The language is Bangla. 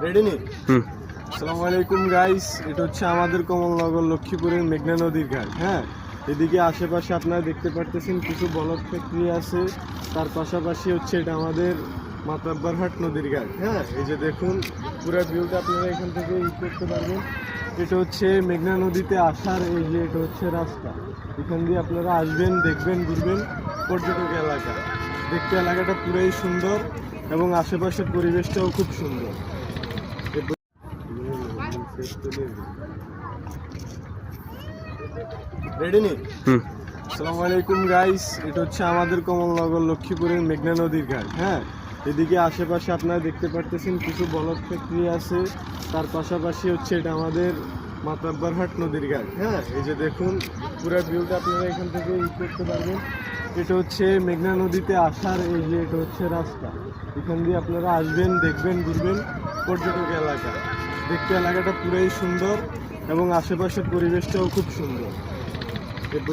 রেডি নি? আসসালামু আলাইকুম গাইস, এটা হচ্ছে আমাদের কমলনগর লক্ষ্মীপুরের মেঘনা নদীর ঘাট। হ্যাঁ, এদিকে আশেপাশে আপনারা দেখতে পারতেছেন কিছু বলদ ফ্যাক্টরি আছে, তার পাশাপাশি হচ্ছে এটা আমাদের মাতাব্বরহাট নদীর ঘাট। হ্যাঁ, এই যে দেখুন পুরো ভিউটা আপনারা এখান থেকে করতে পারবেন। এটা হচ্ছে মেঘনা নদীতে আসার এই যে এটা হচ্ছে রাস্তা, এখান দিয়ে আপনারা আসবেন, দেখবেন, ঘুরবেন। পর্যটক এলাকা, দেখতে এলাকাটা পুরোই সুন্দর এবং আশেপাশের পরিবেশটাও খুব সুন্দর। রেডি নি? আসসালামু আলাইকুম গাইস, এটা হচ্ছে আমাদের কমলনগর লক্ষ্মীপুরের মেঘনা নদীর ঘাট। হ্যাঁ, এদিকে আশেপাশে আপনারা দেখতে পারতেছেন কিছু বলদ ফ্যাক্টরি আছে, তার পাশাপাশি হচ্ছে এটা আমাদের মাতাব্বরহাট নদীর ঘাট। হ্যাঁ, এই যে দেখুন পুরো ভিউটা আপনারা এখান থেকে করতে পারবেন। এটা হচ্ছে মেঘনা নদীতে আসার এই যে এটা হচ্ছে রাস্তা, এখান দিয়ে আপনারা আসবেন, দেখবেন, ঘুরবেন। পর্যটক এলাকা, দেখতে এলাকাটা পুরোই সুন্দর এবং আশেপাশের পরিবেশটাও খুব সুন্দর।